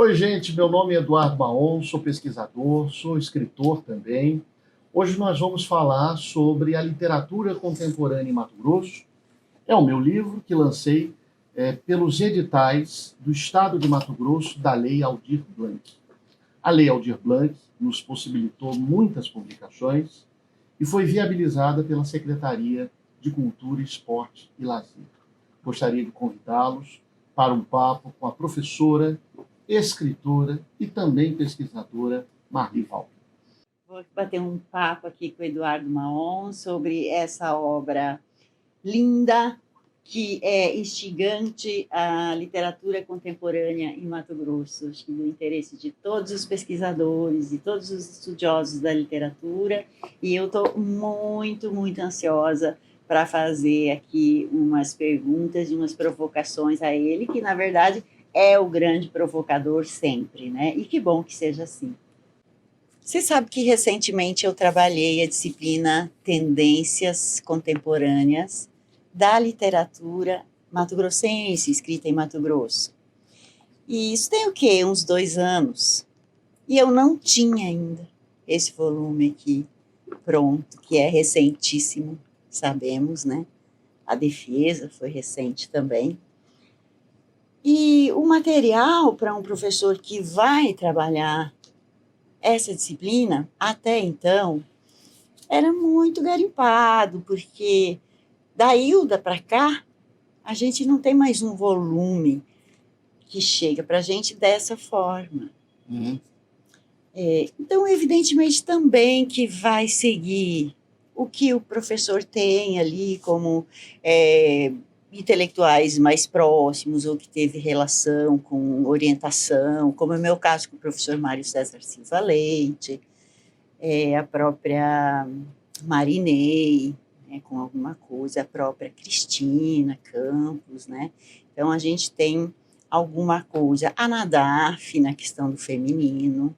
Oi, gente, meu nome é Eduardo Maon, sou pesquisador, sou escritor também. Hoje nós vamos falar sobre a literatura contemporânea em Mato Grosso. É o meu livro que lancei pelos editais do Estado de Mato Grosso da Lei Aldir Blanc. A Lei Aldir Blanc nos possibilitou muitas publicações e foi viabilizada pela Secretaria de Cultura, Esporte e Lazer. Gostaria de convidá-los para um papo com a professora, escritora e também pesquisadora Marli Valber. Vou bater um papo aqui com o Eduardo Maon sobre essa obra linda que é instigante à literatura contemporânea em Mato Grosso, acho que do interesse de todos os pesquisadores e todos os estudiosos da literatura, e eu estou muito ansiosa para fazer aqui umas perguntas e umas provocações a ele, que, na verdade, é o grande provocador sempre, né? E que bom que seja assim. Você sabe que recentemente eu trabalhei a disciplina Tendências Contemporâneas da literatura mato-grossense, escrita em Mato Grosso. E isso tem o quê? Uns 2 anos. E eu não tinha ainda esse volume aqui pronto, que é recentíssimo, sabemos, né? A defesa foi recente também. E o material para um professor que vai trabalhar essa disciplina, até então, era muito garimpado, porque da Hilda para cá, a gente não tem mais um volume que chega para a gente dessa forma. Então, evidentemente, também que vai seguir o que o professor tem ali como intelectuais mais próximos ou que teve relação com orientação, como é o meu caso com o professor Mário César Silva Leite, a própria Marinei, né, com alguma coisa, a própria Cristina Campos, né? Então, a gente tem alguma coisa, a Nadaf na questão do feminino.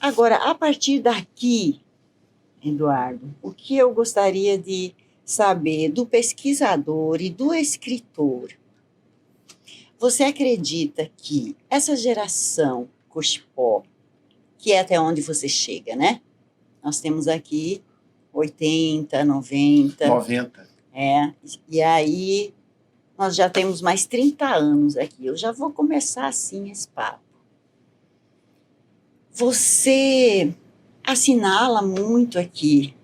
Agora, a partir daqui, Eduardo, o que eu gostaria de saber do pesquisador e do escritor? Você acredita que essa geração Cochipó, que é até onde você chega, né? Nós temos aqui 80, 90. 90. E aí nós já temos mais 30 anos aqui. Eu já vou começar assim esse papo. Você assinala muito aqui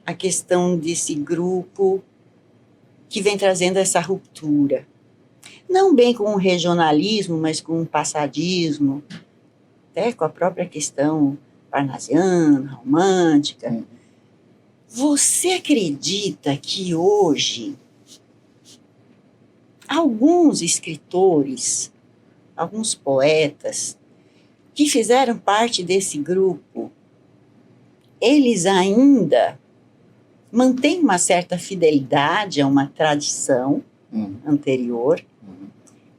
a questão desse grupo que vem trazendo essa ruptura. Não bem com o regionalismo, mas com o passadismo, até com a própria questão parnasiana, romântica. Você acredita que hoje alguns escritores, alguns poetas que fizeram parte desse grupo, eles ainda mantêm uma certa fidelidade a uma tradição anterior,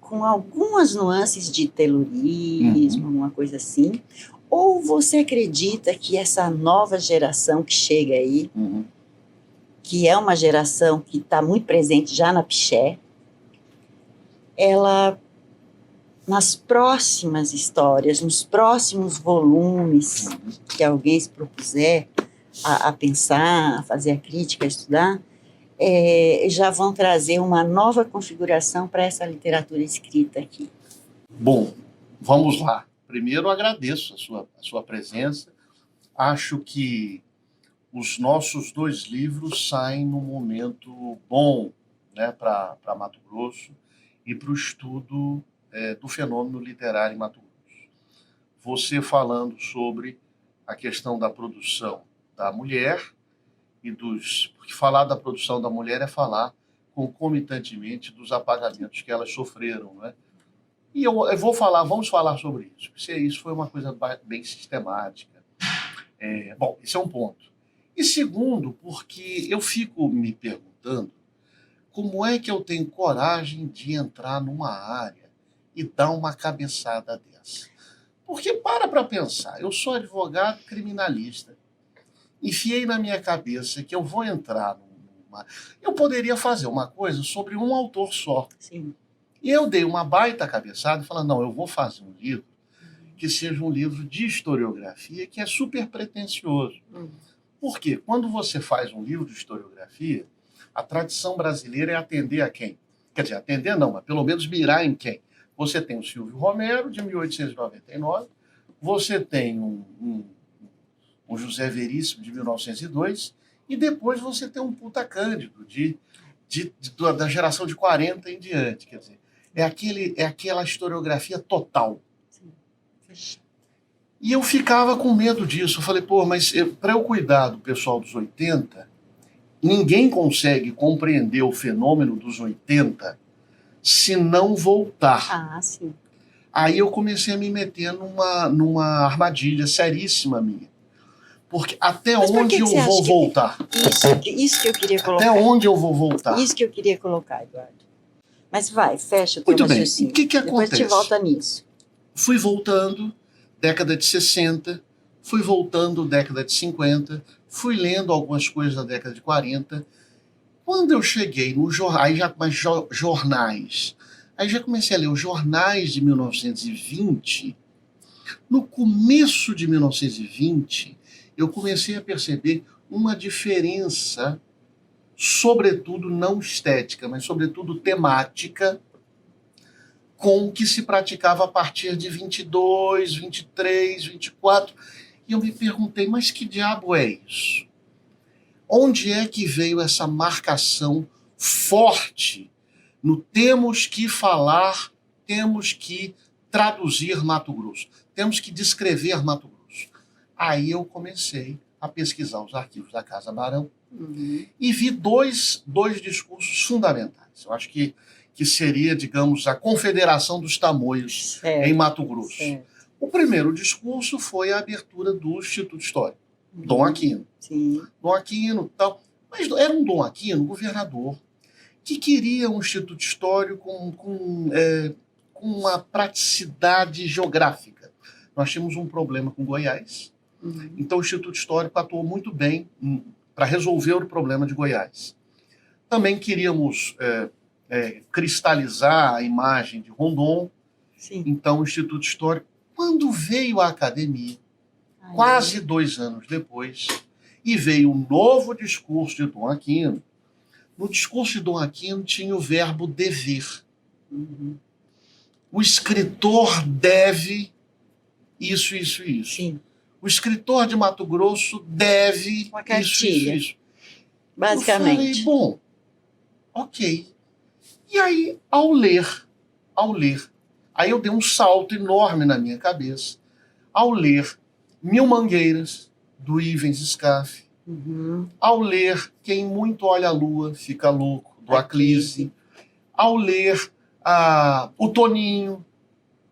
com algumas nuances de taylorismo, alguma coisa assim? Ou você acredita que essa nova geração que chega aí, que é uma geração que está muito presente já na Piché, ela, nas próximas histórias, nos próximos volumes que alguém se propuser a pensar, a fazer a crítica, a estudar, já vão trazer uma nova configuração para essa literatura escrita aqui? Bom, vamos lá. Primeiro, agradeço a sua presença. Acho que os nossos 2 livros saem num momento bom, né, para Mato Grosso e para o estudo do fenômeno literário em Mato Grosso. Você falando sobre a questão da produção da mulher porque falar da produção da mulher é falar concomitantemente dos apagamentos que elas sofreram, né? E vamos falar sobre isso, porque isso foi uma coisa bem sistemática. Bom, esse é um ponto. E segundo, porque eu fico me perguntando como é que eu tenho coragem de entrar numa área e dar uma cabeçada dessa. Porque para pensar, eu sou advogado criminalista, enfiei na minha cabeça que eu vou entrar numa... Eu poderia fazer uma coisa sobre um autor só. Sim. E eu dei uma baita cabeçada e falei, não, eu vou fazer um livro que seja um livro de historiografia, que é super pretensioso. Por quê? Quando você faz um livro de historiografia, a tradição brasileira é atender a quem? Quer dizer, atender não, mas pelo menos mirar em quem? Você tem o Silvio Romero, de 1899, você tem um José Veríssimo, de 1902, e depois você tem um Puta Cândido, da geração de 40 em diante. Quer dizer, é aquela historiografia total. E eu ficava com medo disso. Eu falei, pô, mas para eu cuidar do pessoal dos 80, ninguém consegue compreender o fenômeno dos 80 se não voltar. Ah, sim. Aí eu comecei a me meter numa armadilha seríssima minha. Porque até onde eu vou voltar? Isso que eu queria colocar. Até onde eu vou voltar? Isso que eu queria colocar, Eduardo. Mas vai, fecha o teu raciocínio. O que acontece? Depois a gente volta nisso. Fui voltando, década de 60, fui voltando, década de 50, fui lendo algumas coisas da década de 40. Quando eu cheguei no jornais, aí já comecei a ler os jornais de 1920. No começo de 1920, eu comecei a perceber uma diferença, sobretudo não estética, mas sobretudo temática, com o que se praticava a partir de 22, 23, 24. E eu me perguntei, mas que diabo é isso? Onde é que veio essa marcação forte no temos que falar, temos que traduzir Mato Grosso, temos que descrever Mato Grosso? Aí eu comecei a pesquisar os arquivos da Casa Barão e vi dois discursos fundamentais. Eu acho que seria, digamos, a Confederação dos Tamoios em Mato Grosso. Certo. O primeiro discurso foi a abertura do Instituto Histórico, Dom Aquino. Sim. Dom Aquino, tal. Mas era um Dom Aquino, governador, que queria um Instituto Histórico com uma praticidade geográfica. Nós tínhamos um problema com Goiás, então o Instituto Histórico atuou muito bem para resolver o problema de Goiás. Também queríamos cristalizar a imagem de Rondon. Sim. Então o Instituto Histórico, quando veio a academia, quase 2 anos depois, e veio um novo discurso de Dom Aquino. No discurso de Dom Aquino tinha o verbo dever. O escritor deve isso, isso e isso. Sim. O escritor de Mato Grosso deve uma cartilha, isso. Basicamente. Eu falei, bom, ok. E aí, ao ler, aí eu dei um salto enorme na minha cabeça, ao ler Mil Mangueiras, do Ivens Scaff, ao ler Quem Muito Olha a Lua Fica Louco, do Aclise, ao ler o Toninho,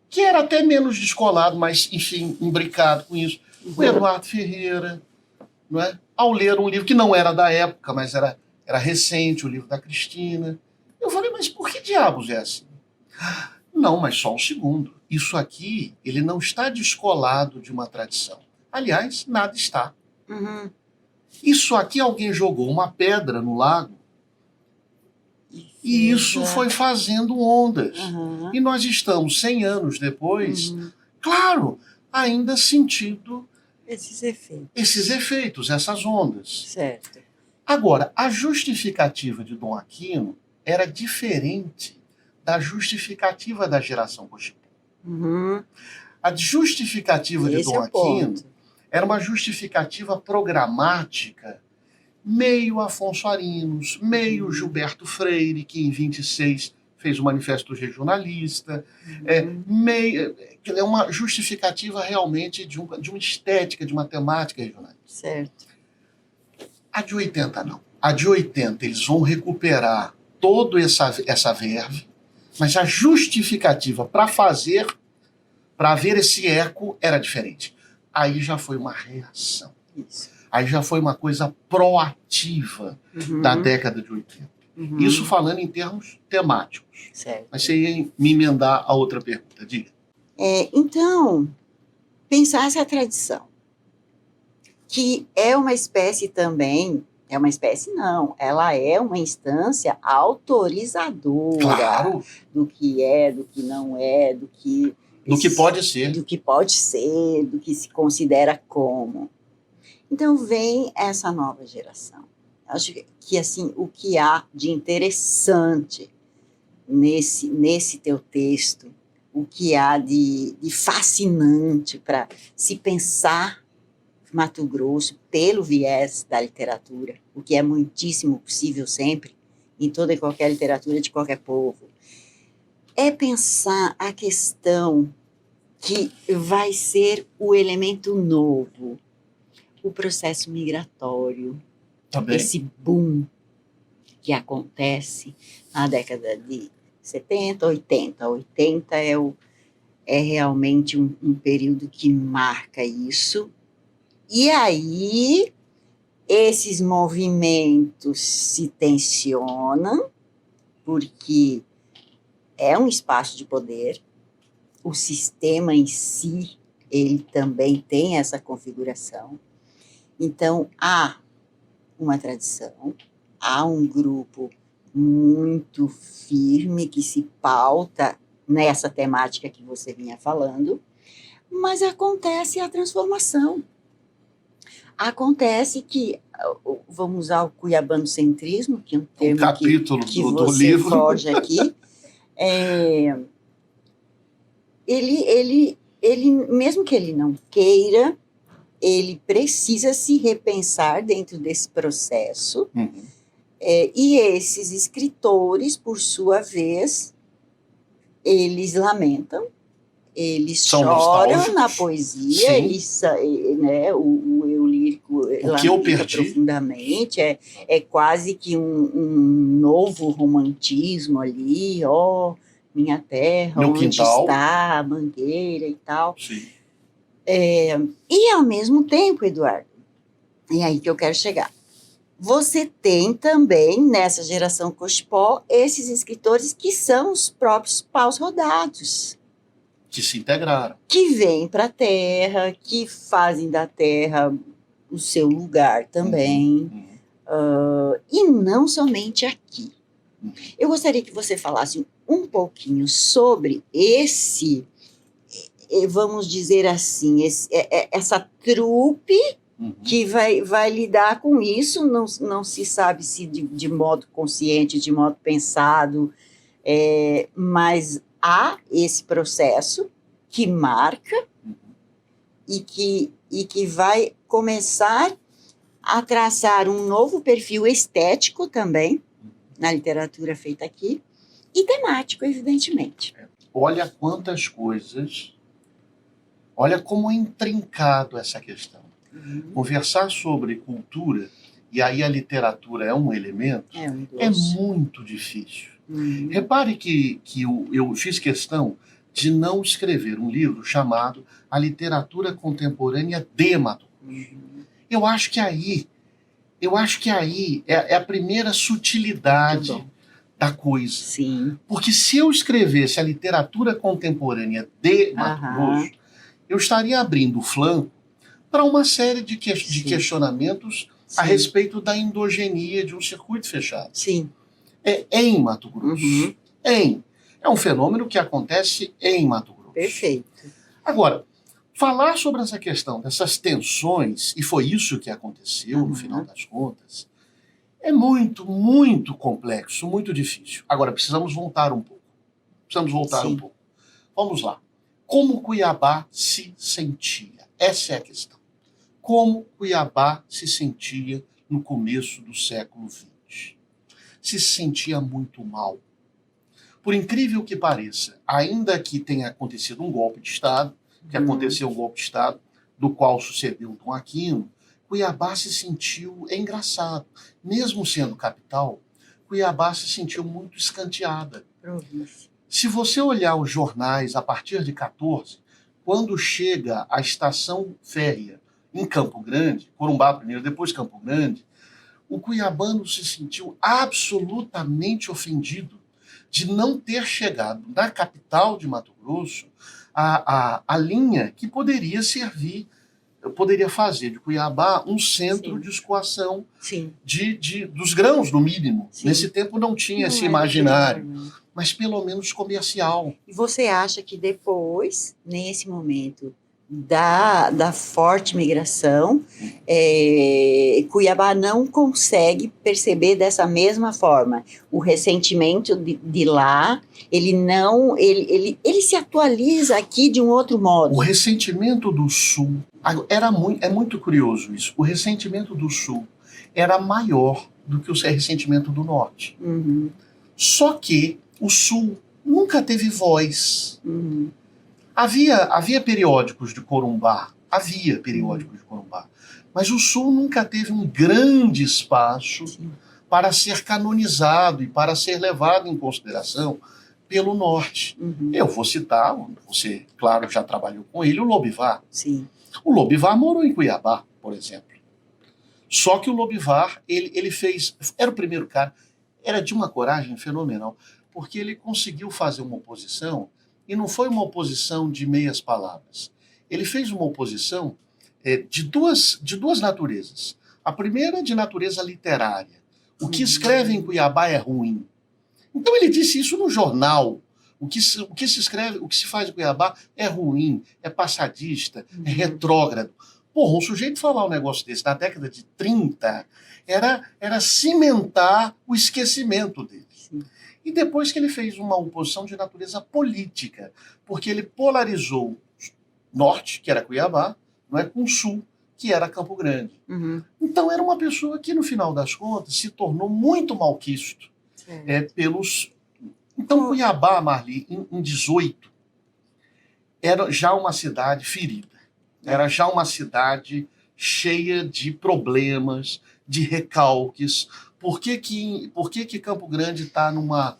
que era até menos descolado, mas, enfim, imbricado com isso, o Eduardo Ferreira, não é? Ao ler um livro que não era da época, mas era recente, o livro da Cristina. Eu falei, mas por que diabos é assim? Não, mas só um segundo. Isso aqui, ele não está descolado de uma tradição. Aliás, nada está. Isso aqui, alguém jogou uma pedra no lago e isso foi fazendo ondas. E nós estamos, 100 anos depois, claro, ainda sentindo esses efeitos, essas ondas. Certo. Agora, a justificativa de Dom Aquino era diferente da justificativa da geração Cochipó. A justificativa de Dom Aquino era uma justificativa programática, meio Afonso Arinos, meio Gilberto Freire, que em 26 fez o Manifesto Regionalista, é uma justificativa realmente de uma estética, de uma temática regionalista. Certo. A de 80 não. A de 80 eles vão recuperar toda essa verve, mas a justificativa para ver esse eco, era diferente. Aí já foi uma reação. Isso. Aí já foi uma coisa proativa da década de 80. Isso falando em termos temáticos. Certo. Mas você ia me emendar a outra pergunta, diga. Então, pensar essa tradição, que é uma espécie também É uma espécie, não. Ela é uma instância autorizadora Claro, do que é, do que não é, do que pode ser. do que pode ser, do que se considera como. Então vem essa nova geração. Acho que assim, o que há de interessante nesse teu texto, o que há de fascinante para se pensar Mato Grosso pelo viés da literatura, o que é muitíssimo possível sempre, em toda e qualquer literatura de qualquer povo, é pensar a questão que vai ser o elemento novo, o processo migratório, Também. esse boom que acontece na década de 70, 80. 80 é realmente um período que marca isso. E aí, esses movimentos se tensionam, porque é um espaço de poder, o sistema em si, ele também tem essa configuração. Então, há uma tradição, há um grupo muito firme que se pauta nessa temática que você vinha falando, mas acontece a transformação. Acontece que, vamos usar o cuiabanocentrismo, que é um termo capítulo que do você livro. foge aqui, ele, mesmo que ele não queira, ele precisa se repensar dentro desse processo. E esses escritores, por sua vez, eles lamentam, eles São choram nostálgicos. na poesia, né, o eu lírico que eu lamenta perdi? profundamente, é quase que um novo romantismo ali, minha terra, Meu onde quintal. está a mangueira e tal. Sim. E ao mesmo tempo, Eduardo, é aí que eu quero chegar, você tem também, nessa geração Cochepó, esses escritores que são os próprios paus rodados, Que se integraram. que vêm para a terra, que fazem da terra o seu lugar também, e não somente aqui. Eu gostaria que você falasse um pouquinho sobre esse, vamos dizer assim, essa trupe que vai lidar com isso, não se sabe se de modo consciente, de modo pensado, mas há esse processo que marca e que vai começar a traçar um novo perfil estético também, na literatura feita aqui, e temático, evidentemente. Olha quantas coisas, olha como é intrincado essa questão. Conversar sobre cultura, e aí a literatura é um elemento, é muito difícil. Repare que eu fiz questão de não escrever um livro chamado A Literatura Contemporânea de Mato Grosso. Eu acho que aí é a primeira sutilidade da coisa. Sim. Porque se eu escrevesse a literatura contemporânea de Mato Grosso, eu estaria abrindo o flanco para uma série de questionamentos a respeito da endogenia de um circuito fechado. Sim. Em Mato Grosso. É um fenômeno que acontece em Mato Grosso. Perfeito. Agora, falar sobre essa questão dessas tensões, e foi isso que aconteceu no final das contas, é muito, muito complexo, muito difícil. Agora, precisamos voltar um pouco. Vamos lá. Como Cuiabá se sentia? Essa é a questão. Como Cuiabá se sentia no começo do século XX? Se sentia muito mal. Por incrível que pareça, ainda que tenha acontecido um golpe de Estado, do qual sucedeu Dom Aquino, Cuiabá se sentiu, é engraçado, mesmo sendo capital, Cuiabá se sentiu muito escanteada. Se você olhar os jornais a partir de 14, quando chega a estação férrea em Campo Grande, Corumbá primeiro, depois Campo Grande, o cuiabano se sentiu absolutamente ofendido de não ter chegado na capital de Mato Grosso a linha que poderia servir poderia fazer de Cuiabá um centro Sim. de escoação Sim. dos grãos, no mínimo. Sim. Nesse tempo não tinha esse Não era imaginário, pior, não. mas pelo menos comercial. E você acha que depois, nesse momento da forte migração, Cuiabá não consegue perceber dessa mesma forma o ressentimento de lá, ele se atualiza aqui de um outro O modo. ressentimento do Sul, é muito curioso isso, o ressentimento do Sul era maior do que o ressentimento do Norte. Uhum, Só que o Sul nunca teve voz. uhum, Havia periódicos de Corumbá, mas o Sul nunca teve um grande espaço sim, para ser canonizado e para ser levado em consideração pelo Norte. uhum, Eu vou citar, você, claro, já trabalhou com ele, o Lobivar. sim, O Lobivar morou em Cuiabá, por exemplo. Só que o Lobivar, ele fez, era o primeiro cara, era de uma coragem fenomenal, porque ele conseguiu fazer uma oposição, e não foi uma oposição de meias palavras. Ele fez uma oposição de duas naturezas. A primeira de natureza literária. O que escreve em Cuiabá é ruim. Então ele disse isso no jornal. O que se escreve, o que se faz em Cuiabá é ruim, é passadista, é retrógrado. Porra, um sujeito falar um negócio desse na década de 30 era cimentar o esquecimento dele. sim. E depois que ele fez uma oposição de natureza política, porque ele polarizou norte, que era Cuiabá, não é, com sul, que era Campo Grande. Uhum, Então era uma pessoa que, no final das contas, se tornou muito malquisto certo. pelos... Então Cuiabá, Marli, em 18, era já uma cidade ferida. Era já uma cidade cheia de problemas, de recalques. Por que Campo Grande está numa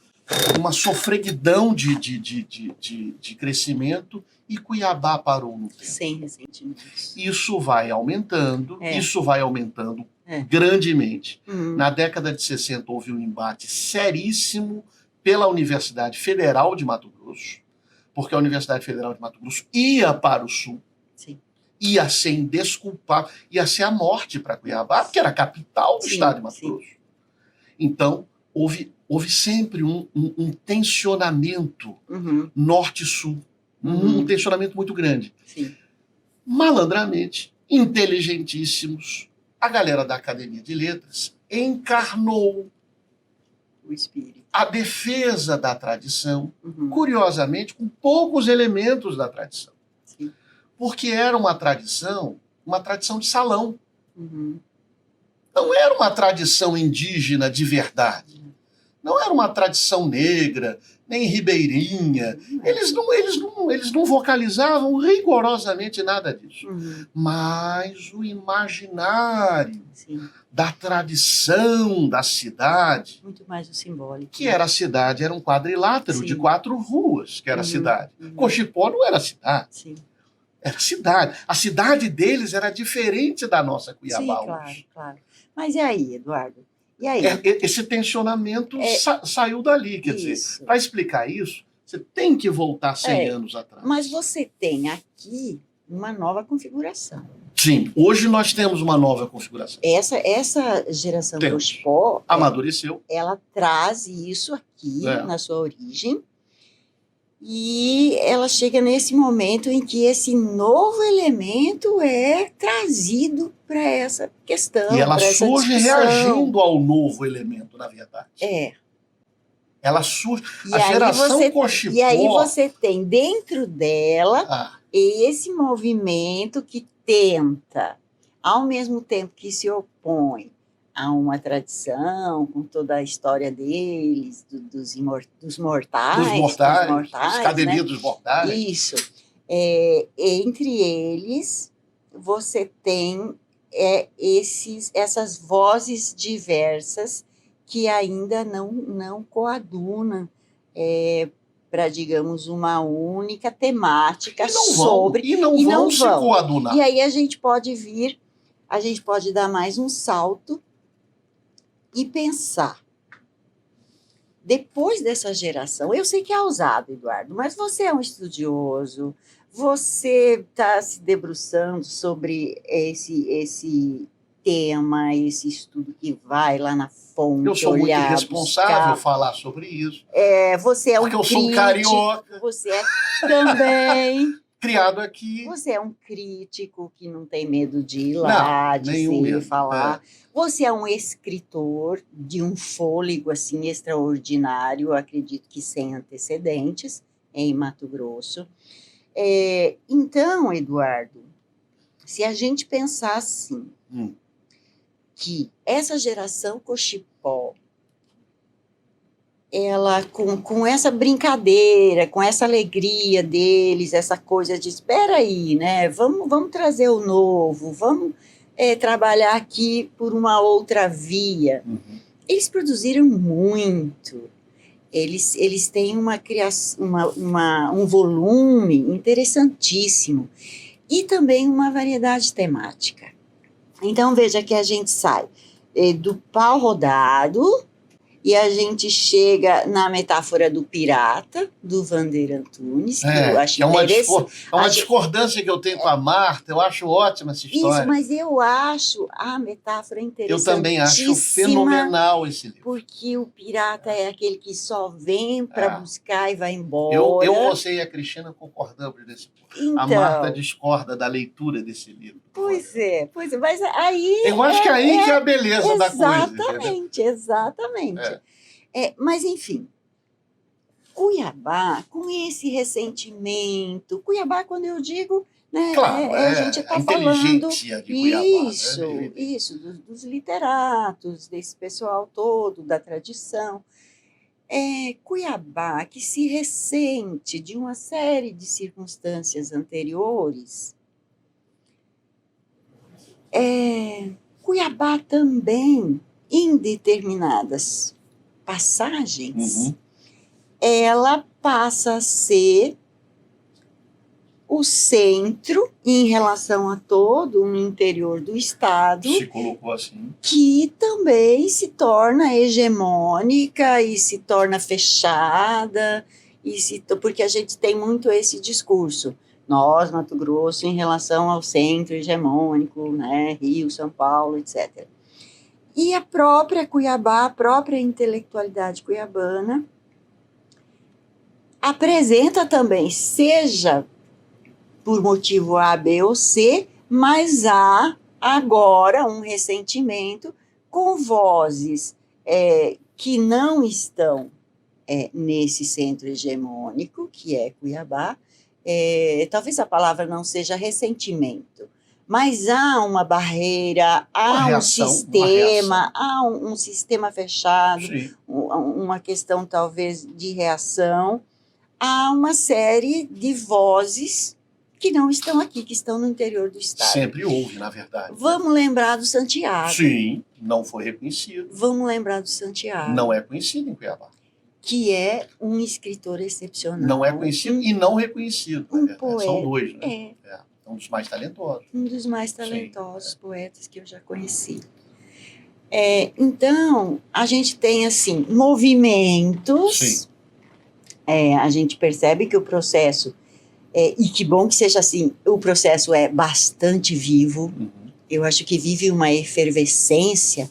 sofreguidão de crescimento e Cuiabá parou no tempo? Sem ressentimentos. Isso vai aumentando É. grandemente. Uhum, Na década de 60 houve um embate seríssimo pela Universidade Federal de Mato Grosso, porque a Universidade Federal de Mato Grosso ia para o sul, sim. ia ser indesculpável, ia ser a morte para Cuiabá, porque era a capital do Sim, estado de Mato sim. Grosso. Então, houve sempre um tensionamento Uhum, norte-sul, Uhum. um tensionamento muito grande. sim. Malandramente, inteligentíssimos, a galera da Academia de Letras encarnou O espírito. a defesa da tradição, Uhum, curiosamente, com poucos elementos da tradição. sim. Porque era uma tradição de salão. Uhum, Não era uma tradição indígena de verdade. Não era uma tradição negra, nem ribeirinha. Eles não vocalizavam rigorosamente nada disso. Uhum, Mas o imaginário sim. da tradição da cidade, Muito mais o simbólico. que era a cidade, era um quadrilátero Sim. de 4 ruas, que era a Uhum, cidade. uhum. Cochipó não era cidade, Sim, era cidade. A cidade deles era diferente da nossa sim, Cuiabá claro, hoje. claro. Mas e aí, Eduardo? E aí? Esse tensionamento saiu dali, quer dizer, Isso. para explicar isso, você tem que voltar 100 anos atrás. Mas você tem aqui uma nova configuração. Sim, hoje nós temos uma nova configuração. Essa geração Temos. Cochipó, Amadureceu. ela traz isso aqui na sua origem e ela chega nesse momento em que esse novo elemento é trazido para essa questão, E ela para essa surge discussão. reagindo ao novo elemento, na verdade. Ela surge. A geração Cochipó. E aí você tem dentro dela esse movimento que tenta, ao mesmo tempo que se opõe a uma tradição, com toda a história deles, dos mortais, Academia né? dos Mortais. Isso. Entre eles, você tem essas vozes diversas que ainda não coadunam para, digamos, uma única temática E não vão se coadunar. E aí a gente pode dar mais um salto e pensar. Depois dessa geração, eu sei que é ousado, Eduardo, mas você é um estudioso, Você está se debruçando sobre esse tema, esse estudo que vai lá na fonte, Eu sou muito olhar, irresponsável buscar. falar sobre isso, Você é um porque eu sou um crítico, carioca, você é também. criado aqui. Você é um crítico que não tem medo de ir Não, lá, nenhum dizer, medo. falar. Você é um escritor de um fôlego assim extraordinário, acredito que sem antecedentes, em Mato Grosso. Então, Eduardo, se a gente pensar assim, que essa geração Cochipó, ela com essa brincadeira, com essa alegria deles, essa coisa de espera aí, né? Vamos trazer o novo, vamos trabalhar aqui por uma outra via. Eles produziram muito. Eles têm uma criação, um volume interessantíssimo e também uma variedade temática. Então veja que a gente sai do pau rodado e a gente chega na metáfora do pirata, do Vander Antunes, que eu acho interessante. É uma discordância que eu tenho com a Marta, eu acho ótima essa história. Isso, mas eu acho a metáfora interessantíssima. Eu também acho fenomenal esse livro. Porque o pirata é aquele que só vem para buscar e vai embora. Você e a Cristina concordamos nesse ponto. Então, a Marta discorda da leitura desse livro. Pois é, mas aí... Eu acho que aí que é a beleza da coisa. Exatamente. Mas, enfim, Cuiabá, com esse ressentimento... Cuiabá, quando eu digo... Né, claro, a gente está falando de Cuiabá, isso, dos literatos, desse pessoal todo, da tradição. Cuiabá, que se ressente de uma série de circunstâncias anteriores. Cuiabá também, em determinadas passagens, ela passa a ser o centro em relação a todo o interior do estado. Se colocou assim. Que também se torna hegemônica e se torna fechada, porque a gente tem muito esse discurso. Nós, Mato Grosso, em relação ao centro hegemônico, né, Rio, São Paulo, etc. E a própria Cuiabá, a própria intelectualidade cuiabana, apresenta também, seja por motivo A, B ou C, mas há agora um ressentimento com vozes que não estão nesse centro hegemônico, que é Cuiabá. Talvez a palavra não seja ressentimento, mas há uma barreira, há um sistema, há um sistema fechado, uma questão talvez de reação, há uma série de vozes que não estão aqui, que estão no interior do estado. Sempre houve, na verdade. Vamos lembrar do Santiago. Sim, não foi reconhecido. Vamos lembrar do Santiago. Não é conhecido em Cuiabá. Que é um escritor excepcional. Não é conhecido e não reconhecido. Poeta. São dois, né? Um dos mais talentosos. Um dos mais talentosos poetas que eu já conheci. Então, a gente tem, assim, movimentos. A gente percebe que o processo... e que bom que seja assim, o processo é bastante vivo. Eu acho que vive uma efervescência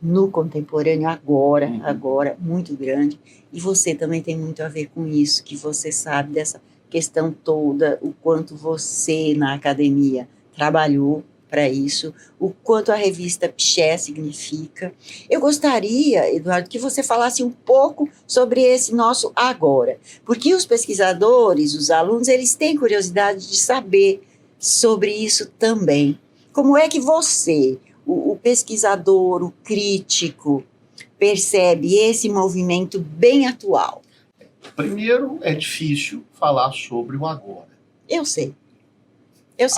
no contemporâneo agora, muito grande. E você também tem muito a ver com isso, que você sabe dessa questão toda, o quanto você, na academia, trabalhou para isso, o quanto a revista Piché significa. Eu gostaria, Eduardo, que você falasse um pouco sobre esse nosso agora, porque os pesquisadores, os alunos, eles têm curiosidade de saber sobre isso também. Como é que você, o pesquisador, o crítico, percebe esse movimento bem atual? Primeiro, é difícil falar sobre o agora. Eu sei,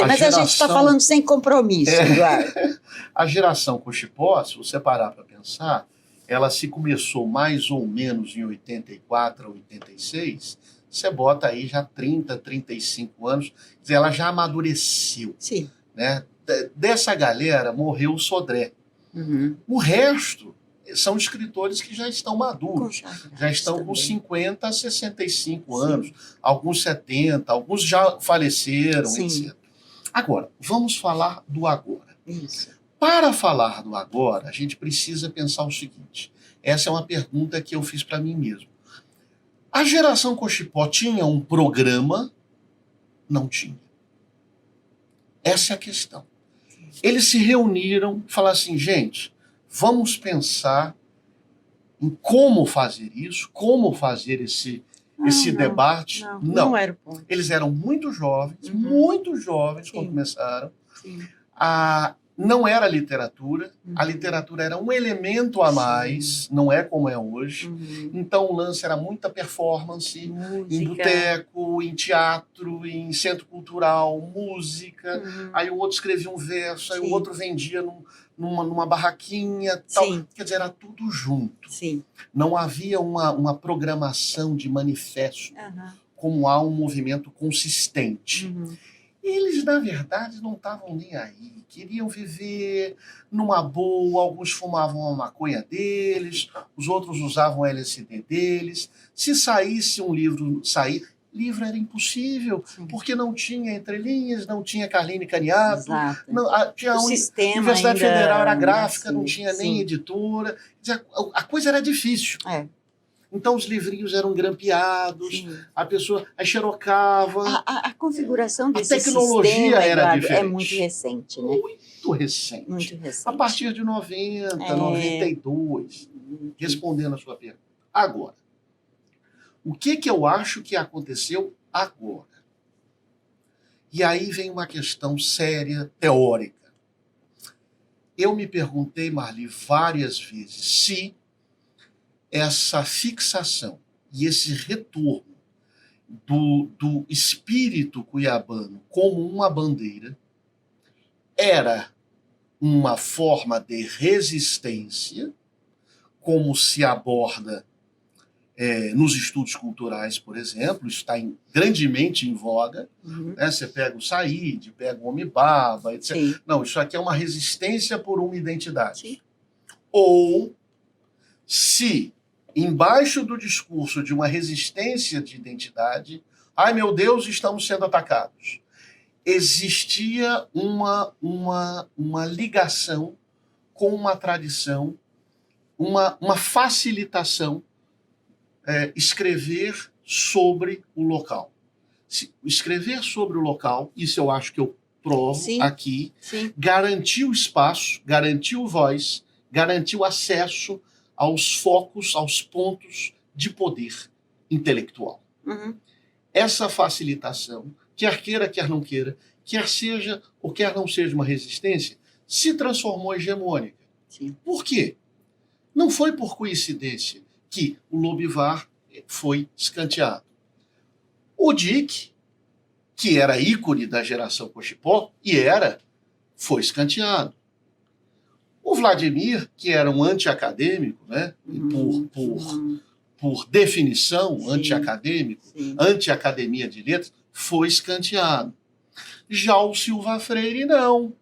mas a gente está falando sem compromisso, Eduardo. A geração Cochipó, se você parar para pensar, ela se começou mais ou menos em 84 a 86, você bota aí já 30, 35 anos, quer dizer, ela já amadureceu. Sim. Né? Dessa galera morreu o Sodré. O resto são escritores que já estão maduros, já estão com 50 a 65 anos, alguns 70, alguns já faleceram, etc. Agora, vamos falar do agora. Isso. Para falar do agora, a gente precisa pensar o seguinte. Essa é uma pergunta que eu fiz para mim mesmo. A geração Cochipó tinha um programa? Não tinha. Essa é a questão. Eles se reuniram e falaram assim, gente, vamos pensar em como fazer isso, como fazer esse debate. Não era o ponto. Eles eram muito jovens quando começaram. Sim. Não era literatura, a literatura era um elemento a mais, não é como é hoje. Então o lance era muita performance, em boteco, em teatro, em centro cultural, música. Aí o outro escrevia um verso, aí o outro vendia numa barraquinha, tal. Quer dizer, era tudo junto. Não havia uma programação de manifesto, como há um movimento consistente. Eles, na verdade, não estavam nem aí. Queriam viver numa boa, alguns fumavam a maconha deles, os outros usavam o LSD deles. Se saísse um livro, livro era impossível, porque não tinha entrelinhas, não tinha Carline Caniato, tinha a Universidade Federal era gráfica, não tinha nem editora. A coisa era difícil. Então os livrinhos eram grampeados, a pessoa xerocava. A configuração desse tecnologia sistema, era Eduardo, diferente. é muito recente, né? Muito recente. Muito recente. A partir de 90, 92, respondendo a sua pergunta. Agora, o que eu acho que aconteceu agora? E aí vem uma questão séria, teórica. Eu me perguntei, Marli, várias vezes, se essa fixação e esse retorno do espírito cuiabano como uma bandeira era uma forma de resistência, como se aborda nos estudos culturais, por exemplo, está grandemente em voga. Né? Você pega o Said, pega o Homem-Baba, etc. Não, isso aqui é uma resistência por uma identidade. Ou se embaixo do discurso de uma resistência de identidade, ai meu Deus, estamos sendo atacados, existia uma ligação com uma tradição, uma facilitação, escrever sobre o local. Escrever sobre o local, isso eu acho que eu provo aqui, garantiu espaço, garantiu voz, garantiu acesso aos focos, aos pontos de poder intelectual. Essa facilitação, quer queira, quer não queira, quer seja ou quer não seja uma resistência, se transformou hegemônica. Por quê? Não foi por coincidência que o Lobivar foi escanteado. O Dick, que era ícone da geração Cochipó, foi escanteado. O Vladimir, que era um anti-acadêmico, né? Por definição, anti-acadêmico, anti-academia de letras, foi escanteado. Já o Silva Freire, não.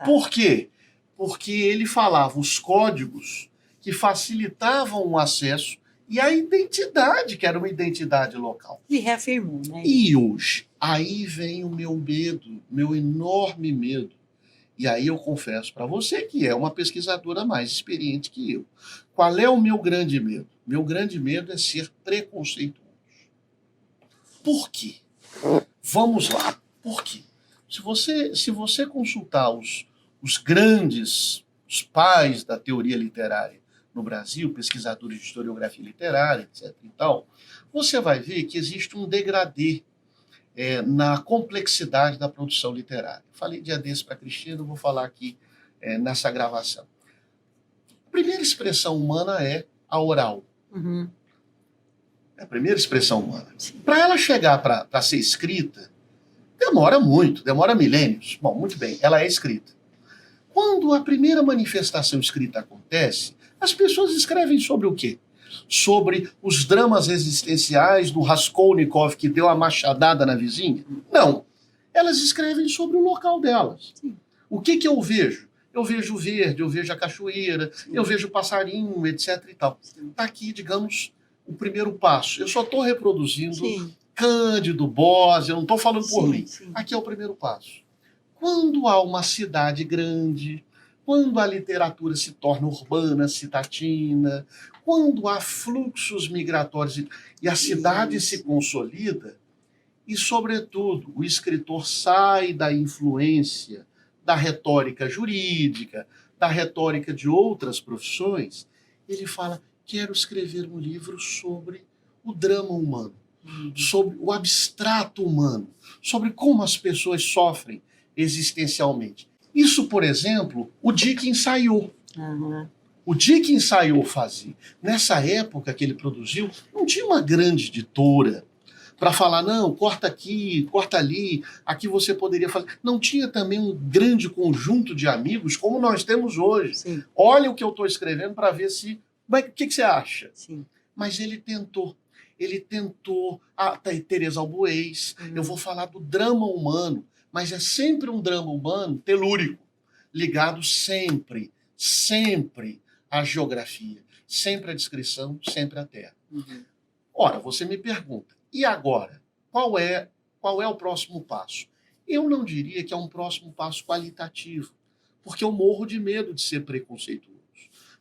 Por quê? Porque ele falava os códigos que facilitavam o acesso e a identidade, que era uma identidade local. E reafirmou, né? E hoje, aí vem o meu medo, meu enorme medo. E aí eu confesso para você que é uma pesquisadora mais experiente que eu. Qual é o meu grande medo? Meu grande medo é ser preconceituoso. Por quê? Vamos lá. Por quê? Se você consultar os os pais da teoria literária no Brasil, pesquisadores de historiografia literária, etc. e tal, você vai ver que existe um degradê na complexidade da produção literária. Falei dia desse para a Cristina, vou falar aqui nessa gravação. A primeira expressão humana é a oral. É a primeira expressão humana. Para ela chegar para ser escrita, demora muito, demora milênios. Bom, muito bem, ela é escrita. Quando a primeira manifestação escrita acontece, as pessoas escrevem sobre o quê? Sobre os dramas existenciais do Raskolnikov que deu a machadada na vizinha? Não. Elas escrevem sobre o local delas. O que eu vejo? Eu vejo o verde, eu vejo a cachoeira, eu vejo o passarinho, etc. e tal. Está aqui, digamos, o primeiro passo. Eu só estou reproduzindo Sim. Cândido, Bose, eu não estou falando por Sim, mim. sim. Aqui é o primeiro passo. Quando há uma cidade grande, quando a literatura se torna urbana, citatina, quando há fluxos migratórios e a cidade se consolida, e, sobretudo, o escritor sai da influência da retórica jurídica, da retórica de outras profissões, ele fala: quero escrever um livro sobre o drama humano, sobre o abstrato humano, sobre como as pessoas sofrem existencialmente. Isso, por exemplo, o Dick ensaiou. Uhum. O Dick ensaiou fazer. Nessa época que ele produziu, não tinha uma grande editora para falar, não, corta aqui, corta ali, aqui você poderia fazer. Não tinha também um grande conjunto de amigos como nós temos hoje. Sim. Olha o que eu estou escrevendo para ver se... O que você acha? Sim. Mas ele tentou. Ele tentou... Teresa Albuez, eu vou falar do drama humano, mas é sempre um drama humano telúrico, ligado sempre à geografia, sempre à descrição, sempre à terra. Ora, você me pergunta, e agora? Qual é o próximo passo? Eu não diria que é um próximo passo qualitativo, porque eu morro de medo de ser preconceituoso.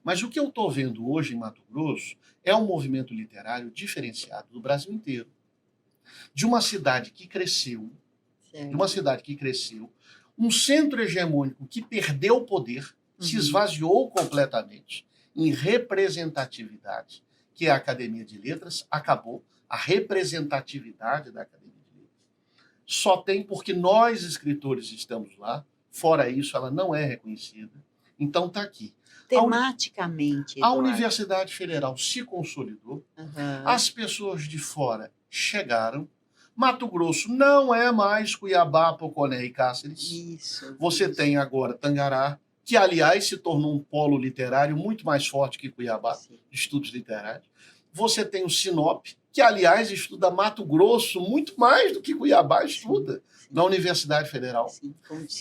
Mas o que eu estou vendo hoje em Mato Grosso é um movimento literário diferenciado do Brasil inteiro. De uma cidade que cresceu, um centro hegemônico que perdeu o poder, se esvaziou completamente em representatividade, que é a Academia de Letras, acabou a representatividade da Academia de Letras. Só tem porque nós, escritores, estamos lá, fora isso, ela não é reconhecida. Então está aqui. Tematicamente, a Universidade Federal se consolidou, as pessoas de fora chegaram, Mato Grosso não é mais Cuiabá, Poconé e Cáceres. Isso. Você tem agora Tangará, que, aliás, se tornou um polo literário muito mais forte que Cuiabá, de estudos literários. Você tem o Sinop, que, aliás, estuda Mato Grosso muito mais do que Cuiabá estuda na Universidade Federal.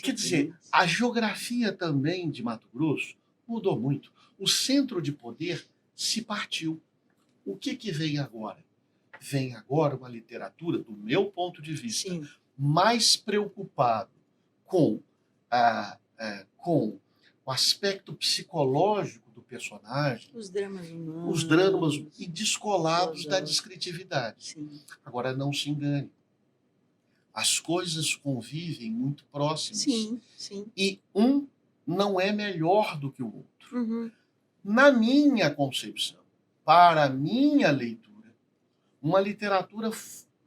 Quer dizer, a geografia também de Mato Grosso mudou muito. O centro de poder se partiu. O que vem agora? Vem agora uma literatura, do meu ponto de vista, mais preocupado com o aspecto psicológico do personagem, os dramas humanos, os dramas e descolados da descritividade. Agora, não se engane. As coisas convivem muito próximas. E um não é melhor do que o outro. Na minha concepção, para a minha leitura, uma literatura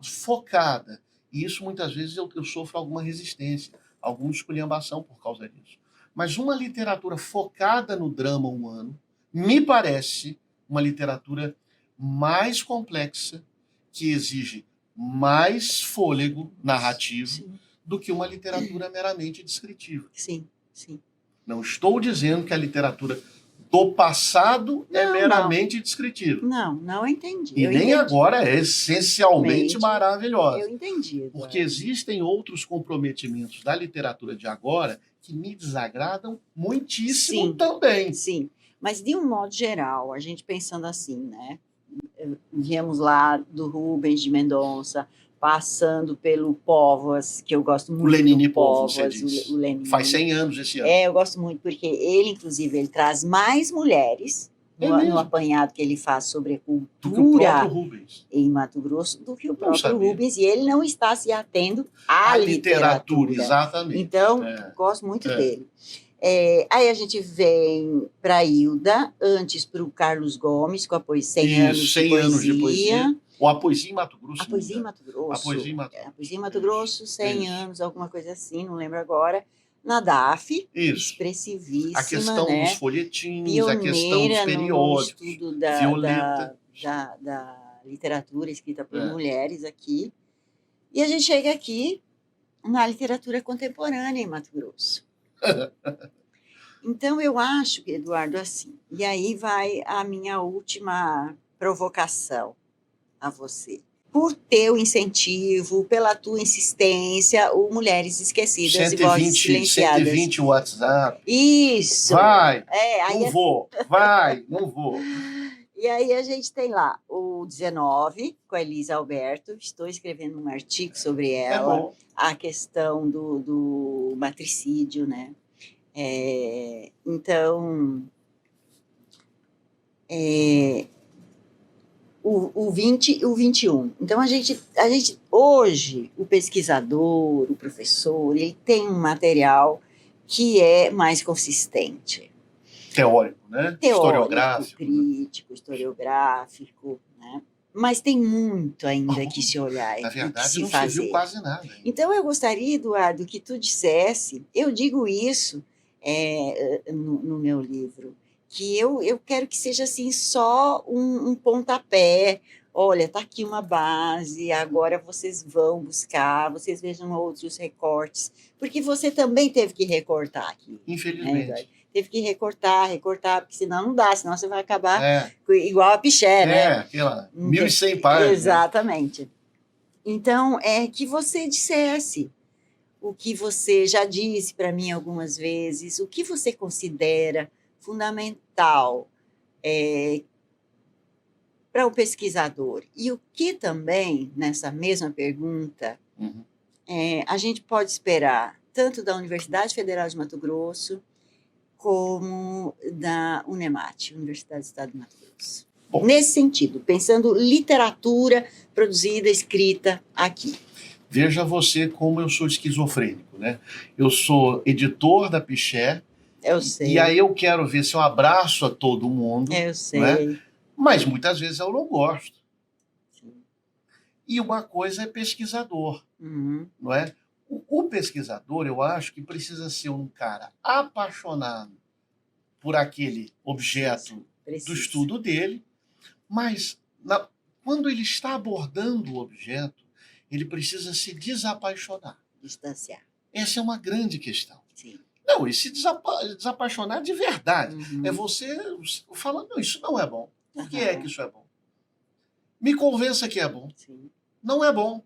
focada, e isso muitas vezes eu sofro alguma resistência, alguma esculhambação por causa disso. Mas uma literatura focada no drama humano me parece uma literatura mais complexa, que exige mais fôlego narrativo do que uma literatura meramente descritiva. Não estou dizendo que a literatura do passado é meramente descritiva. Não entendi. E nem agora é essencialmente maravilhosa. Eu entendi. Porque existem outros comprometimentos da literatura de agora que me desagradam muitíssimo também. Mas, de um modo geral, a gente pensando assim, né? Viemos lá do Rubens de Mendonça, passando pelo Póvoas, que eu gosto muito. O Lenine do Póvoas, você Póvoas, disse. o Lenine. Faz 100 anos esse ano. Eu gosto muito, porque ele, inclusive, ele traz mais mulheres no apanhado que ele faz sobre a cultura em Mato Grosso do que o próprio Rubens, e ele não está se atendo à literatura. Exatamente. Então, gosto muito dele. Aí a gente vem para a Hilda, antes para o Carlos Gomes, com a 100 anos de poesia. Ou a poesia em Mato Grosso. A poesia em Mato Grosso. A poesia em Mato Grosso, 100 anos, alguma coisa assim, não lembro agora. Na DAF, expressivíssima, a questão dos folhetins, pioneira a questão dos periódicos, no estudo da literatura escrita por mulheres aqui. E a gente chega aqui na literatura contemporânea em Mato Grosso. Então, eu acho, Eduardo, assim, e aí vai a minha última provocação a você. por teu incentivo, pela tua insistência, o Mulheres Esquecidas e Vozes Silenciadas. 120 WhatsApp. Isso! Vai! Aí não vou! Vai! Não vou! E aí a gente tem lá o 19, com a Elisa Alberto. Estou escrevendo um artigo sobre ela. A questão do matricídio, né? Então, o 20 e o 21. Então, a gente, hoje, o pesquisador, o professor, ele tem um material que é mais consistente. Teórico, né? Historiográfico, crítico, historiográfico, né? Mas tem muito ainda que se olhar. Na verdade, se não fazer. se viu quase nada ainda. Então, eu gostaria, Eduardo, que tu dissesse, eu digo isso no meu livro, que eu quero que seja assim só um pontapé. Olha, está aqui uma base, agora vocês vão buscar, vocês vejam outros recortes, porque você também teve que recortar aqui. Infelizmente. Né, teve que recortar, porque senão não dá, senão você vai acabar igual a Piché, né? Aquela 1.100 páginas. Exatamente. Então, é que você dissesse o que você já disse para mim algumas vezes, o que você considera fundamental para o pesquisador. E o que também, nessa mesma pergunta, a gente pode esperar tanto da Universidade Federal de Mato Grosso, como da UNEMAT, Universidade do Estado de Mato Grosso. Bom, nesse sentido, pensando literatura produzida, escrita aqui. Veja você como eu sou esquizofrênico, né? Eu sou editor da Piché. Eu sei. E aí eu quero ver se eu abraço a todo mundo. Eu sei. Né? Mas muitas vezes eu não gosto. Sim. E uma coisa é pesquisador, não é? O pesquisador, eu acho que precisa ser um cara apaixonado por aquele objeto do estudo dele, mas quando ele está abordando o objeto, ele precisa se desapaixonar. Distanciar. Essa é uma grande questão. Sim. Não, e se desapaixonar de verdade. É você falando, não, isso não é bom. Por que é que isso é bom? Me convença que é bom. Sim. Não é bom.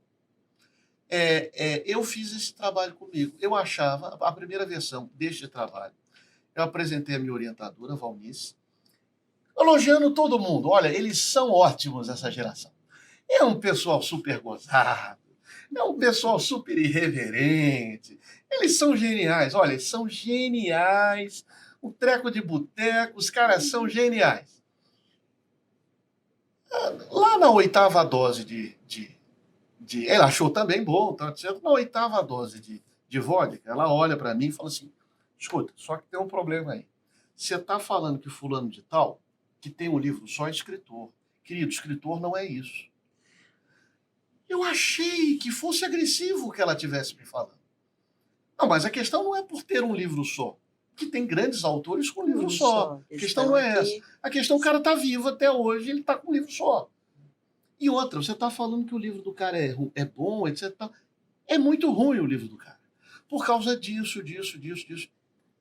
Eu fiz esse trabalho comigo. Eu achava, a primeira versão deste trabalho, eu apresentei a minha orientadora, Valnice, elogiando todo mundo. Olha, eles são ótimos, essa geração. É um pessoal super gozado, é um pessoal super irreverente. Eles são geniais. Olha, eles são geniais. Um treco de boteco, os caras são geniais. Lá na 8ª dose ela achou também bom, tá dizendo, na 8ª dose de vodka, ela olha para mim e fala assim, escuta, só que tem um problema aí. Você está falando que fulano de tal, que tem um livro só, é escritor. Querido, escritor não é isso. Eu achei que fosse agressivo o que ela tivesse me falando. Não, mas a questão não é por ter um livro só, que tem grandes autores com um livro só. A questão não é essa. A questão, o cara está vivo até hoje, ele está com um livro só. E outra, você está falando que o livro do cara é bom, etc. É muito ruim o livro do cara. Por causa disso.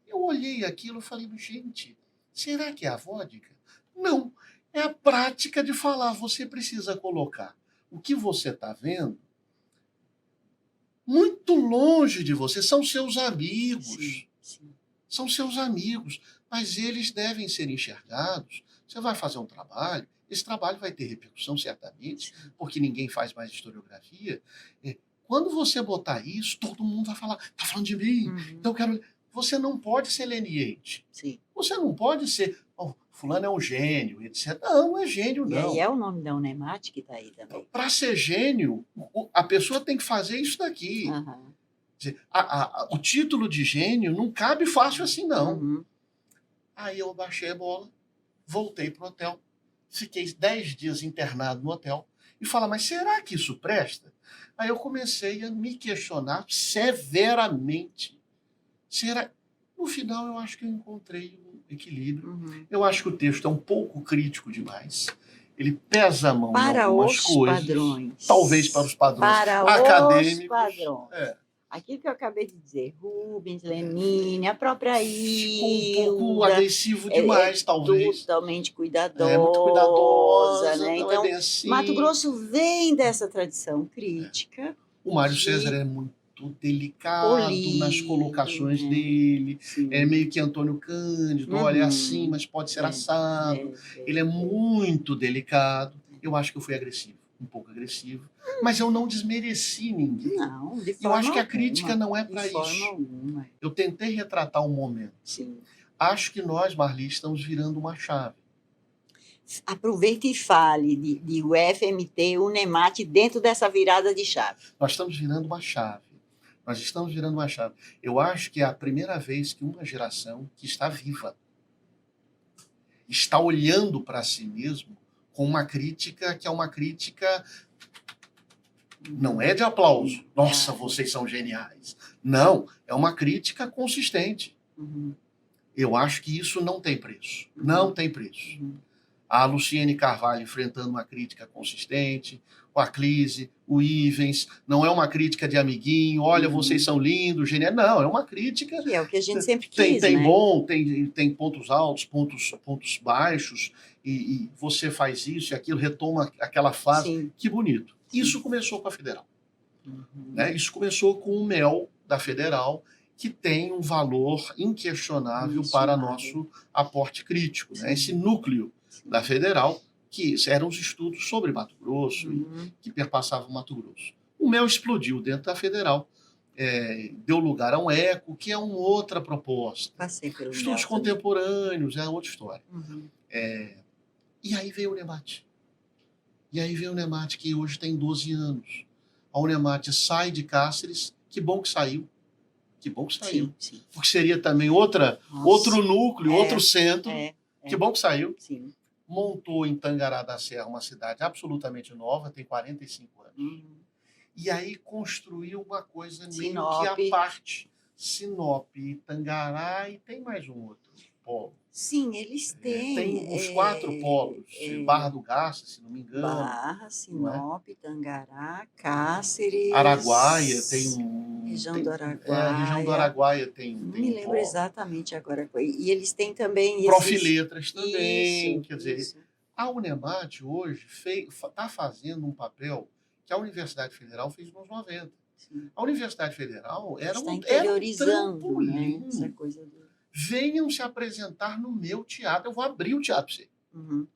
Eu olhei aquilo e falei, gente, será que é a vodka? Não, é a prática de falar. Você precisa colocar o que você está vendo muito longe de você. São seus amigos. Sim. São seus amigos. Mas eles devem ser enxergados. Você vai fazer um trabalho, esse trabalho vai ter repercussão, certamente, porque ninguém faz mais historiografia. Quando você botar isso, todo mundo vai falar, está falando de mim, então eu quero... Você não pode ser leniente. Sim. Você não pode ser, fulano é um gênio, etc. Não é gênio, não. E é o nome da UNEMAT que está aí também. Para ser gênio, a pessoa tem que fazer isso daqui. O título de gênio não cabe fácil assim, não. Aí eu baixei a bola, voltei para o hotel, fiquei 10 dias internado no hotel e falei, mas será que isso presta? Aí eu comecei a me questionar severamente. No final, eu acho que eu encontrei um equilíbrio. Eu acho que o texto é um pouco crítico demais. Ele pesa a mão em algumas coisas. Padrões. Talvez para os padrões acadêmicos. Para os padrões. aquilo que eu acabei de dizer, Rubens, Lenine, a própria Ficou um pouco Hilda, agressivo demais, talvez. totalmente É muito cuidadosa, cuidadosa, né? não é Então, bem Mato assim. Grosso vem dessa tradição crítica O Mário César de é muito delicado nas polido, colocações né? dele, é Sim. meio que Antônio Cândido, olha, é assim, mas pode ser assado. Ele é muito delicado. Eu acho que eu fui agressivo, um pouco agressivo, mas eu não desmereci ninguém. Não, de E eu acho forma que a crítica alguma. não é De para forma isso. alguma. Eu tentei retratar um momento. Sim. Acho que nós, Marli, estamos virando uma chave. Aproveite e fale de UFMT, UNEMAT, dentro dessa virada de chave. Nós estamos virando uma chave. Nós estamos virando uma chave. Eu acho que é a primeira vez que uma geração que está viva está olhando para si mesmo com uma crítica que é uma crítica não é de aplauso. Nossa, vocês são geniais. Não, é uma crítica consistente. Uhum. Eu acho que isso não tem preço. Não tem preço. A Luciene Carvalho enfrentando uma crítica consistente, o Aclise, o Ivens, não é uma crítica de amiguinho, olha, vocês são lindos, geniais. Não, é uma crítica. Que é o que a gente sempre quis, tem né? bom, tem pontos altos, pontos baixos, e você faz isso e aquilo, retoma aquela fase. Sim. Que bonito. Isso começou com a Federal. Né? Isso começou com o MEL da Federal, que tem um valor inquestionável para nosso aporte crítico. Né? Esse núcleo da Federal, que eram os estudos sobre Mato Grosso, e que perpassavam Mato Grosso. O MEL explodiu dentro da Federal, deu lugar a um ECO, que é uma outra proposta. Passei pelo Estudos MEL contemporâneos, é outra história. Uhum. E aí veio o NEMAT. E aí veio o NEMAT, que hoje tem 12 anos. A Unemat sai de Cáceres, que bom que saiu. Que bom que saiu. Sim. Porque seria também outro núcleo, outro centro. Que bom que saiu. Sim. Montou em Tangará da Serra uma cidade absolutamente nova, tem 45 anos. E aí construiu uma coisa meio que à parte. Sinop, Tangará e tem mais um outro polo. Sim, eles têm. Tem os 4 polos. Barra do Garça, se não me engano. Barra, Sinop, Tangará, Cáceres. Araguaia tem um. Região do Araguaia. A região do Araguaia tem Não tem me um lembro polo. exatamente agora. E eles têm também. Profiletras também. Isso, quer dizer, a Unemat hoje está fazendo um papel que a Universidade Federal fez nos 90. Sim. A Universidade Federal era está um interiorizando, trampolim. né? Essa coisa do... Venham se apresentar no meu teatro. Eu vou abrir o teatro para você.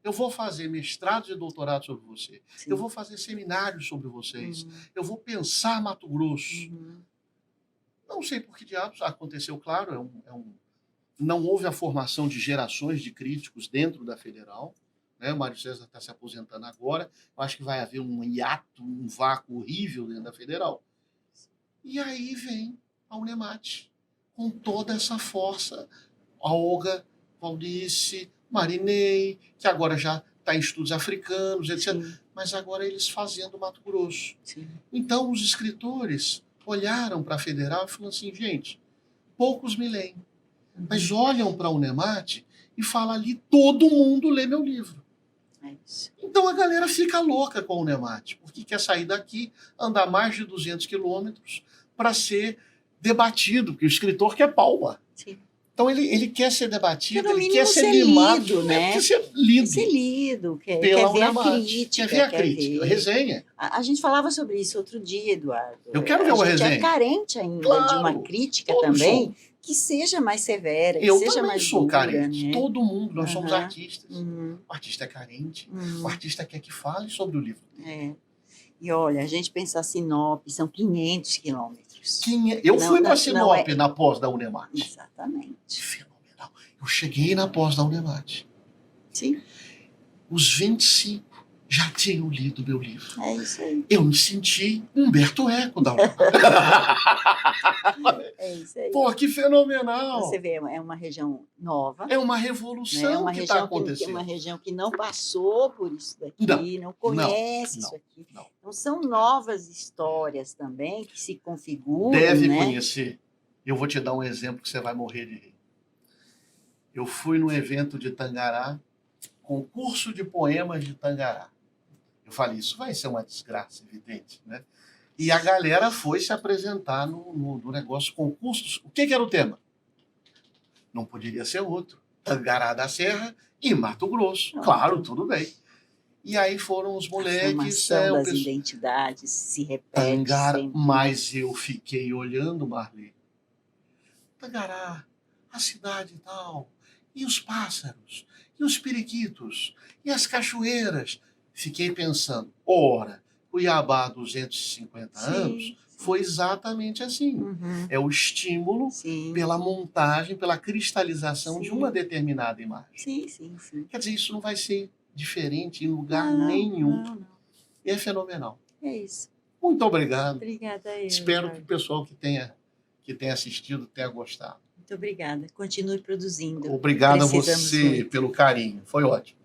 Eu vou fazer mestrados e doutorados sobre você. Sim. Eu vou fazer seminários sobre vocês. Eu vou pensar Mato Grosso. Não sei por que diabos aconteceu, claro. Não houve a formação de gerações de críticos dentro da Federal. Né? O Mário César está se aposentando agora. Eu acho que vai haver um hiato, um vácuo horrível dentro da Federal. E aí vem a Unemat, com toda essa força. A Olga, Valdice, Marinei, que agora já está em estudos africanos, etc. Sim. Mas agora eles fazendo Mato Grosso. Sim. Então, os escritores olharam para a Federal e falaram assim, gente, poucos me leem, mas olham para a Unemat e falam ali, todo mundo lê meu livro. É isso. Então, a galera fica louca com a Unemat, porque quer sair daqui, andar mais de 200 quilômetros para ser debatido, porque o escritor quer palma. Sim. Então, ele quer ser debatido, ele quer ser limado, lido, né? Quer ser lido. Quer ser lido, quer ver a crítica. Quer ver a crítica, a resenha. A gente falava sobre isso outro dia, Eduardo. Eu quero ver uma resenha. A gente é carente ainda de uma crítica também que seja mais severa, que seja mais dura. Eu sou carente. Né? Todo mundo, nós somos artistas. O artista é carente. O artista quer que fale sobre o livro. E olha, a gente pensa Sinop, são 500 quilômetros. Eu fui para Sinop na pós da Unemat. Exatamente. Fenomenal. Eu cheguei na pós da Unemat. Sim. Os 25 já tinham lido meu livro. É isso aí. Eu me senti Humberto Eco da Unemat. É isso aí. Pô, que fenomenal. Você vê, é uma região nova. É uma revolução, né? Que está acontecendo. É uma região que não passou por isso daqui, não conhece isso aqui. Não. Então, são novas histórias também que se configuram. Deve né? conhecer. Eu vou te dar um exemplo que você vai morrer de rir. Eu fui no evento de Tangará, concurso de poemas de Tangará. Eu falei, isso vai ser uma desgraça, evidente, né? E a galera foi se apresentar no negócio concursos. O que era o tema? Não poderia ser outro. Tangará da Serra e Mato Grosso. Pronto. Claro, tudo bem. E aí foram os A moleques. formação o das pessoal- identidades se repete Tangará, sempre. mas eu fiquei olhando, Marli. Tangará, a cidade e tal, e os pássaros, e os periquitos, e as cachoeiras. Fiquei pensando, ora, Cuiabá há 250 anos Sim, foi exatamente assim. uhum, É o estímulo sim, pela montagem, pela cristalização de Sim. uma determinada imagem. sim. Quer dizer, isso não vai ser diferente em lugar Não, nenhum. não. E é fenomenal. É isso. Muito obrigado. Obrigada eu, Espero que Jorge. o pessoal que tenha assistido tenha gostado. Muito obrigada. Continue produzindo. Obrigado a Precisamos você muito. pelo carinho. Foi ótimo.